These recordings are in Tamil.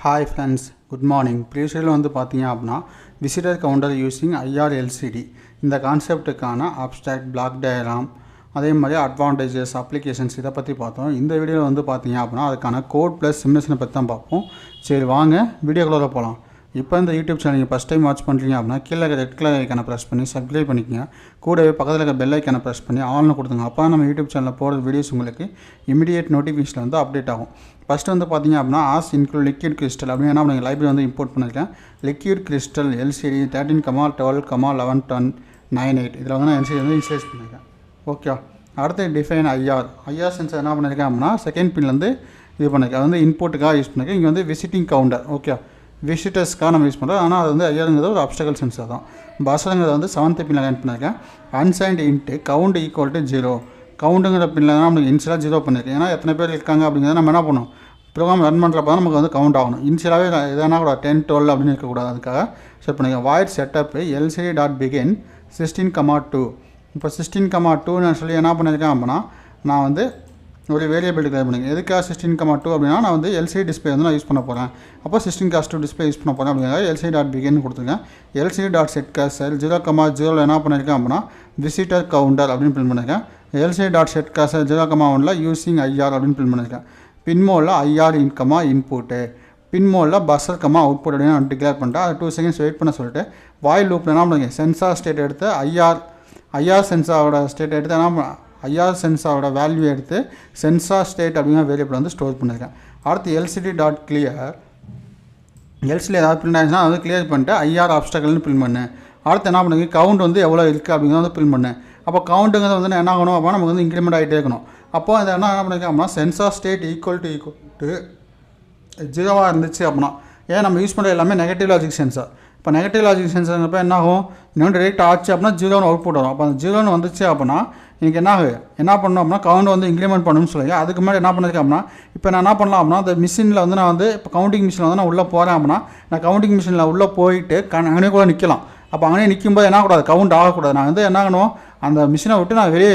Hi friends, good morning. Previously வந்து பார்த்தீங்க அப்படின்னா விசிட்டர் கவுண்டர் யூஸிங் IRLCD இந்த கான்செப்டுக்கான அப்ஸ்ட்ராக்ட் பிளாக் டயக்ராம் அதே மாதிரி அட்வான்டேஜஸ் அப்ளிகேஷன்ஸ் இதை பற்றி பார்த்தோம். இந்த வீடியோவில் வந்து பார்த்தீங்க அப்படின்னா அதுக்கான கோட் ப்ளஸ் சிமுலேஷனை பற்றி தான் பார்ப்போம். சரி வாங்க வீடியோக்குள்ளே போகலாம். இப்போ இந்த யூடியூப் சேனல் நீங்கள் ஃபஸ்ட் டைம் வாட்ச் பண்ணுறீங்க அப்படின்னா கீழே ரெட் கலர் ஐக்கானை ப்ரெஸ் பண்ணி சப்ஸ்கிரைப் பண்ணிக்கங்க. கூடவே பக்கத்தில் இருக்க பெல் ஐக்கானை ப்ரெஸ் பண்ணி ஆன்ல கொடுத்துங்க. அப்போ நம்ம யூடியூப் சேனலில் போகிற வீடியோஸ் உங்களுக்கு இமீடியேட் நோட்டிஃபிகேஷன் வந்து அப்டேட் ஆகும். ஃபஸ்ட்டு வந்து பார்த்தீங்க அப்படின்னா ஆஸ் இன்க்ளூட் லிக்விட் கிறிஸ்டல் அப்படின்னு என்ன பண்ணுங்க லைப்ரரி வந்து இம்போர்ட் பண்ணியிருக்கேன். லிக்விட் கிறிஸ்டல் LCD 13,12,11,10,9,8 இதில் வந்து நான் LCD வந்து இன்ஸ்டேஸ் பண்ணியிருக்கேன். ஓகே, அடுத்து டிஃபைன் IR சென்சர் என்ன பண்ணியிருக்கேன் அப்படின்னா செகண்ட் பின்லேருந்து இது பண்ணியிருக்கேன். அது வந்து இன்புட்டுக்காக யூஸ் பண்ணியிருக்கேன். இங்கே வந்து விசிட்டிங் கவுண்டர் ஓகே விசிட்டர்ஸ்க்காக நம்ம யூஸ் பண்ணுறோம். ஆனால் அது வந்து IRங்கிறது ஒரு அப்ஸ்டக்கல் சென்சர் தான். பஸ்ஸுங்கிறது வந்து 7th பின்னில் ஆட் பண்ணியிருக்கேன். Unsigned into count equal to 0 கவுண்டுங்கிற பின்னில் தான் நமக்கு இன்ஷியலாக 0 பண்ணியிருக்கேன். ஏன்னா எத்தனை பேர் இருக்காங்க அப்படிங்கிறத நம்ம என்ன பண்ணணும் ப்ரோக்ராம் ரன் பண்ணுறப்ப தான் நமக்கு வந்து கவுண்ட் ஆகணும். இன்ஷியலாகவே எதனா கூட 10, 12 அப்படின்னு இருக்கக்கூடாது. அதுக்காக செட் பண்ணியிருக்கேன். வாய்ட் செட்டப்பு LCD.begin 16,2 இப்போ 16,2ன்னு சொல்லி என்ன பண்ணியிருக்கேன் அப்படின்னா நான் வந்து ஒரு வேரியபிள் டிக்ளேர் பண்ணியிருக்கேன். எதுக்காக 16,2 அப்படின்னா நான் வந்து LCD டிஸ்பிளே வந்து நான் யூஸ் பண்ண போகிறேன். அப்போ 16:2 டிஸ்பிளே யூஸ் பண்ண போகிறேன் அப்படிங்கிறத LCD.begin கொடுத்துருக்கேன். LCD.setCursor 0,0 என்ன பண்ணியிருக்கேன் அப்படின்னா விசிட்டர் கவுண்டர் அப்படின்னு பிரிண்ட் பண்ணியிருக்கேன். LCD.setCursor 0,1 யூஸிங் IR அப்படின்னு பிரிண்ட் பண்ணியிருக்கேன். பின்மோடில் IR இன்புட்டு பின்மோடில் பஸ்ஸர் அவுட்புட் அப்படின்னு நான் டிக்ளேர் பண்ணிட்டேன். அது 2 செகண்ட்ஸ் வெயிட் பண்ண சொல்லிட்டு வாயில் லூப்பில் என்ன பண்ணுங்க சென்சார் ஸ்டேட் எடுத்து IR சென்சாரோட ஸ்டேட் எடுத்து என்ன IR சென்சாரோட வேல்யூ எடுத்து சென்சார் ஸ்டேட் அப்படிங்கிற வேரியபிள் வந்து ஸ்டோர் பண்ணியிருக்கேன். அடுத்து LCD.clear LCD ஏதாவது பிரிண்ட் ஆகிடுச்சுன்னா அதை வந்து கிளியர் பண்ணிட்டு IR ஆப்ஸ்டக்கல்னு பிரிண்ட் பண்ணேன். அடுத்து என்ன பண்ணுங்க கவுண்ட் வந்து எவ்வளோ இருக்குது அப்படிங்கிறத வந்து பிரிண்ட் பண்ணேன். அப்போ கவுண்ட்டுங்கிறது வந்து என்ன ஆகணும் அப்படின்னா நமக்கு வந்து இன்க்ரிமெண்ட் ஆகிட்டே இருக்கணும். அப்போ அதை என்ன பண்ணியிருக்கேன் அப்படின்னா சென்சார் ஸ்டேட் ஈக்குவல் டு 0 இருந்துச்சு அப்படின்னா ஏன் நம்ம யூஸ் பண்ணுற எல்லாமே நெகட்டிவ் லாஜிக் சென்சார். இப்போ நெகட்டிவ் லாஜிக் சென்சார்ங்கிறப்ப என்ன ஆகும் இன்னும் டேரெக்ட் ஆச்சு அப்படின்னா 0ன்னு அவுட்புட் வரும். அப்போ அந்த 0ன்னு வந்துச்சு அப்படின்னா எனக்கு என்ன பண்ணணும் அப்படின்னா கவுண்ட் வந்து இன்க்ரிமெண்ட் பண்ணணும்னு சொல்லுங்க. அதுக்கு முன்னாடி என்ன பண்ணியிருக்கேன் அப்படின்னா இப்போ நான் என்ன பண்ணலாம் அப்படின்னா அந்த மிஷினில் வந்து நான் வந்து இப்போ கவுண்டிங் மிஷினில் வந்து நான் உள்ளே போகிறேன் அப்படின்னா நான் கவுண்டிங் மிஷினில் உள்ளே போயிட்டு அங்கனே கூட நிற்கலாம். அப்போ அங்கனே நிற்கும்போது என்ன கூடாது கவுண்ட் ஆகக்கூடாது. நான் வந்து என்ன ஆகணும் அந்த மிஷினை விட்டு நான் வெளியே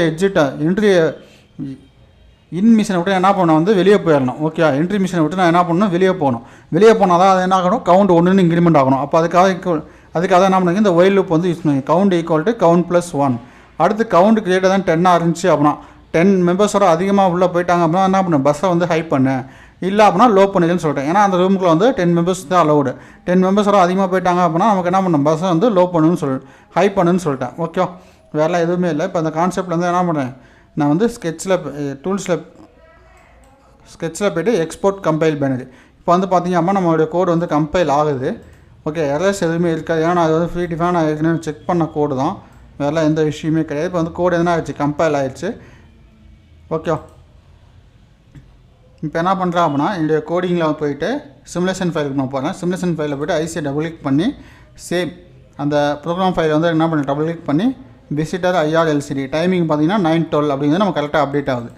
இன் மிஷினை விட்டு என்ன பண்ணணும் வந்து வெளியே போயிடணும். ஓகே, என்ட்ரி மிஷினை விட்டு நான் என்ன பண்ணணும் வெளியே போகணும். வெளியே போனால் தான் அது என்ன ஆகணும் கவுண்ட் 1ன்னு இன்க்ரிமெண்ட் ஆகணும். அப்போ அதுக்காக என்ன பண்ணுங்க இந்த ஒயில் லூப் வந்து யூஸ் பண்ணுங்க. Count equal to count +1. அடுத்து கவுண்ட் கிரியேட்டர் தான் 10 இருந்துச்சு அப்படின்னா 10 மெம்பர்ஸோட அதிகமாக உள்ளே போயிட்டாங்க அப்படின்னா என்ன பண்ணேன் பஸ்ஸை வந்து ஹை பண்ணேன் இல்லை அப்படின்னா லோ பண்ணிடுன்னு சொல்லிட்டேன். ஏன்னா அந்த ரூமுக்குள்ள வந்து 10 மெம்பர்ஸ் தான் அலௌடு. 10 மெம்பர்ஸோட அதிகமாக போயிட்டாங்க அப்படின்னா நமக்கு என்ன பண்ணணும் பஸ்ஸை வந்து லோ பண்ணுன்னு ஹை பண்ணுன்னு சொல்லிட்டேன். ஓகே, வேறெல்லாம் எதுவுமே இல்லை. இப்போ அந்த கான்செப்டில் வந்து என்ன பண்ணுறேன் நான் வந்து ஸ்கெட்சில் போய்ட்டு எக்ஸ்போர்ட் கம்பைல் பண்ணது. இப்போ வந்து பார்த்திங்க அப்படின்னா நம்மளுடைய கோடு வந்து கம்பைல் ஆகுது. ஓகே, எரர்ஸ் எதுவுமே இருக்காது. ஏன்னா அது வந்து ஃப்ரீ டிஃபைன் நான் ஏற்கனவே செக் பண்ண கோடு தான், வேறெல்லாம் எந்த விஷயமே கிடையாது. இப்போ வந்து கோடு எதுனா ஆயிடுச்சு கம்பைல் ஆகிடுச்சு. ஓகே, இப்போ என்ன பண்ணுறேன் அப்படின்னா என்னுடைய கோடிங்கில் போயிட்டு சிமுலேஷன் ஃபைலுக்கு நான் போகிறேன். சிமுலேஷன் ஃபைலில் போய்ட்டு ஐசியை டபுள் கிளிக் பண்ணி சேவ் அந்த ப்ரோக்ராம் ஃபைலை வந்து என்ன பண்ணி டபுள் கிளிக் பண்ணி விசிட்டர் IRLCD டைமிங் பார்த்தீங்கன்னா 9:12 அப்படிங்கிறது நம்ம கரெக்டாக அப்டேட் ஆகுது.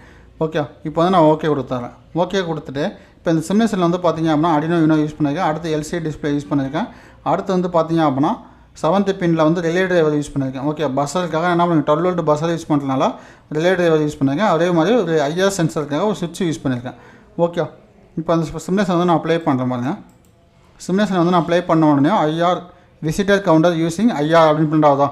ஓகே, இப்போ வந்து நான் ஓகே கொடுத்துறேன். ஓகே கொடுத்துட்டு இப்போ இந்த சிமுலேஷனில் வந்து பார்த்திங்க அப்படின்னா Arduino யூஸ் பண்ணியிருக்கேன். அடுத்து LCD டிஸ்பிளே யூஸ் பண்ணியிருக்கேன். அடுத்து வந்து பார்த்திங்க அப்படின்னா 7th பின்னில் வந்து ரிலே டிரைவர் யூஸ் பண்ணியிருக்கேன். ஓகே, பஸ்ஸருக்காக என்ன பண்ணுங்க 12 volt பஸ்ஸர் யூஸ் பண்ணுறதுனால ரிலே டிரைவர் யூஸ் பண்ணியிருக்கேன். அதே மாதிரி ஒரு IR சென்சருக்காக ஒரு சுவிட்ச் யூஸ் பண்ணியிருக்கேன். ஓகே, இப்போ அந்த சிமுலேஷன் வந்து நான் அப்ளை பண்ணுறேன் பாருங்க. சிமுலேஷன் வந்து நான் அப்ளை பண்ண உடனே IR visitor counter using IR அப்படின்னு பிரிண்ட் ஆகுதா.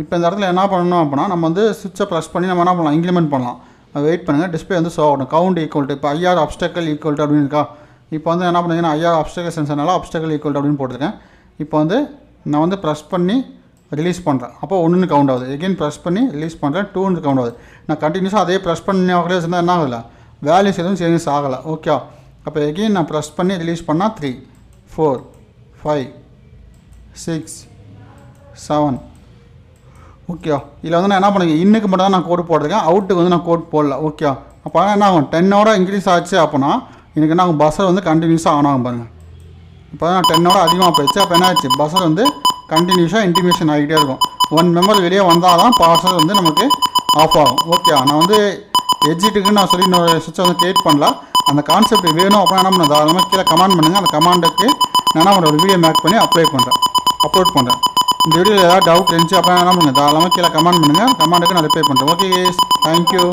இப்போ இந்த இடத்துல என்ன பண்ணணும் அப்படின்னா நம்ம வந்து சுவிட்சை ப்ரெஸ் பண்ணி நம்ம என்ன பண்ணலாம் இன்க்ரிமெண்ட் பண்ணலாம். வெயிட் பண்ணுங்கள் டிஸ்பிளே வந்து ஷோ ஆகணும். கவுண்ட் ஈக்குவல் டு இப்போ IR ஆப்ஸ்டக்கல் ஈக்குவல் டு அப்படின்னு இருக்கா. இப்போ வந்து என்ன பண்ணுங்கன்னா IR ஆப்ஸ்டக்கல் சென்சர்னால ஆப்ஸ்டக்கல் ஈக்குவல் டு அப்படின்னு போட்டிருக்கேன். இப்போ வந்து நான் வந்து ப்ரெஸ் பண்ணி ரிலீஸ் பண்ணுறேன். அப்போ 1ன்னு கவுண்ட் ஆகுது. எகெயின் ப்ரெஸ் பண்ணி ரிலீஸ் பண்ணுறேன் 2ன்னு கவுண்ட் ஆகுது. நான் கண்டினியூஸாக அதே ப்ரெஸ் பண்ணி இருந்தால் என்ன ஆகலை வேல்யூஸ் எதுவும் சேஞ்சஸ் ஆகலை. ஓகே, அப்போ எகெயின் நான் ப்ரெஸ் பண்ணி ரிலீஸ் பண்ணால் 3, 4, 5, 6, 7. ஓகே, இதில் வந்து நான் என்ன பண்ணுங்க இன்னுக்கு மட்டும் தான் நான் கோடு போட்டிருக்கேன். அவுட்டுக்கு வந்து நான் கோட் போடல. ஓகே, அப்போ என்ன ஆகும் 10ஓட இன்க்ரீஸ் ஆச்சு அப்படின்னா எனக்கு என்ன ஆகும் பஸ்ஸர் வந்து கண்டினியூஸாக ஆன் ஆகும் பாருங்கள். இப்போ நான் 10ஓட அதிகமாக போயிடுச்சு. அப்போ என்ன ஆச்சு பஸ்ஸர் வந்து கண்டினியூஸாக இன்டிமேஷன் ஆகிட்டே இருக்கும். 1 மெம்பர் வெளியே வந்தால் தான் பஸ்ஸர் வந்து நமக்கு ஆஃப் ஆகும். ஓகே, நான் வந்து எக்ஸிட்டுக்குன்னு நான் சொல்லி இன்னொரு சுவிட்சை வந்து கிரியேட் பண்ணலாம். அந்த கான்செப்ட் வேணும் அப்படின்னா என்ன பண்ண தாராளமாக கீழே கமெண்ட் பண்ணுங்கள். அந்த கமாண்டுக்கு நான் என்ன பண்ணுறேன் ஒரு வீடியோ மேக் பண்ணி அப்லோட் பண்ணுறேன். இந்த வீடியோவில் ஏதாவது டவுட் இருந்துச்சு அப்படின்னா என்ன பண்ணுங்கள் தாராளமாக கீழே கமெண்ட் பண்ணுங்கள். கமெண்டுக்கு நான் ரிப்ளை பண்ணுறேன். Okay, thank you.